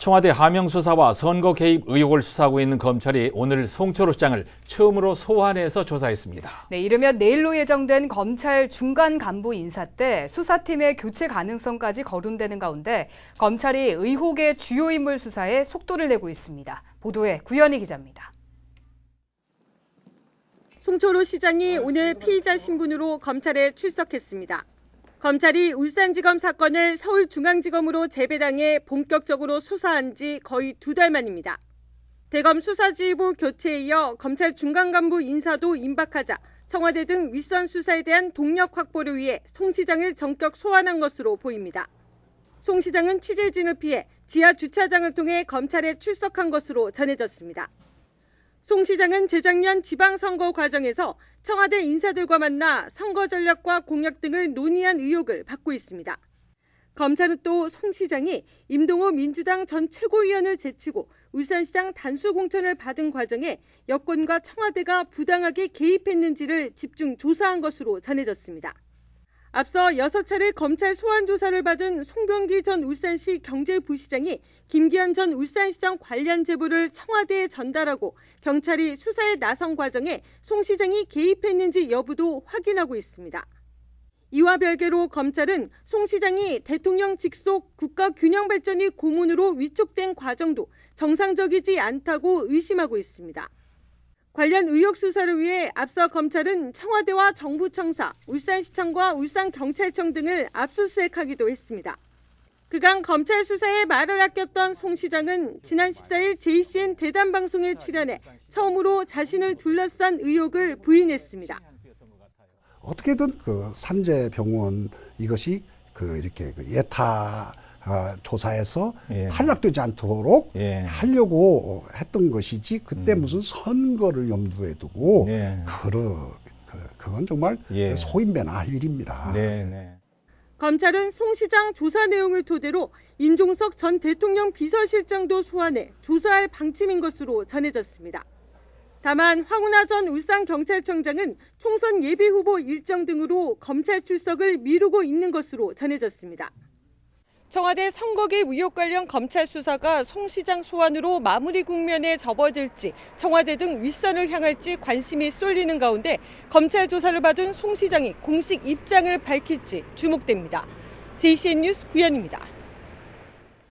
청와대 하명 수사와 선거 개입 의혹을 수사하고 있는 검찰이 오늘 송철호 시장을 처음으로 소환해서 조사했습니다. 네, 이르면 내일로 예정된 검찰 중간 간부 인사 때 수사팀의 교체 가능성까지 거론되는 가운데 검찰이 의혹의 주요 인물 수사에 속도를 내고 있습니다. 보도에 구현희 기자입니다. 송철호 시장이 오늘 피의자 신분으로 검찰에 출석했습니다. 검찰이 울산지검 사건을 서울중앙지검으로 재배당해 본격적으로 수사한 지 거의 2달 만입니다. 대검 수사지휘부 교체에 이어 검찰 중간간부 인사도 임박하자 청와대 등 윗선 수사에 대한 동력 확보를 위해 송 시장을 전격 소환한 것으로 보입니다. 송 시장은 취재진을 피해 지하 주차장을 통해 검찰에 출석한 것으로 전해졌습니다. 송 시장은 재작년 지방선거 과정에서 청와대 인사들과 만나 선거 전략과 공약 등을 논의한 의혹을 받고 있습니다. 검찰은 또 송 시장이 임동호 민주당 전 최고위원을 제치고 울산시장 단수 공천을 받은 과정에 여권과 청와대가 부당하게 개입했는지를 집중 조사한 것으로 전해졌습니다. 앞서 6차례 검찰 소환 조사를 받은 송병기 전 울산시 경제부시장이 김기현 전 울산시장 관련 제보를 청와대에 전달하고 경찰이 수사에 나선 과정에 송 시장이 개입했는지 여부도 확인하고 있습니다. 이와 별개로 검찰은 송 시장이 대통령 직속 국가균형발전위 고문으로 위촉된 과정도 정상적이지 않다고 의심하고 있습니다. 관련 의혹 수사를 위해 앞서 검찰은 청와대와 정부청사, 울산시청과 울산경찰청 등을 압수수색하기도 했습니다. 그간 검찰 수사에 말을 아꼈던 송 시장은 지난 14일 JCN 대담방송에 출연해 처음으로 자신을 둘러싼 의혹을 부인했습니다. 어떻게든 산재병원 이것이 이렇게 예타 조사에서 탈락되지 않도록 하려고 했던 것이지 그때 무슨 선거를 염두에 두고 그건 정말 소인배나 할 일입니다. 검찰은 송 시장 조사 내용을 토대로 임종석 전 대통령 비서실장도 소환해 조사할 방침인 것으로 전해졌습니다. 다만 황운하 전 울산경찰청장은 총선 예비후보 일정 등으로 검찰 출석을 미루고 있는 것으로 전해졌습니다. 청와대 선거개입 의혹 관련 검찰 수사가 송 시장 소환으로 마무리 국면에 접어들지 청와대 등 윗선을 향할지 관심이 쏠리는 가운데 검찰 조사를 받은 송 시장이 공식 입장을 밝힐지 주목됩니다. JCN 뉴스 구현입니다.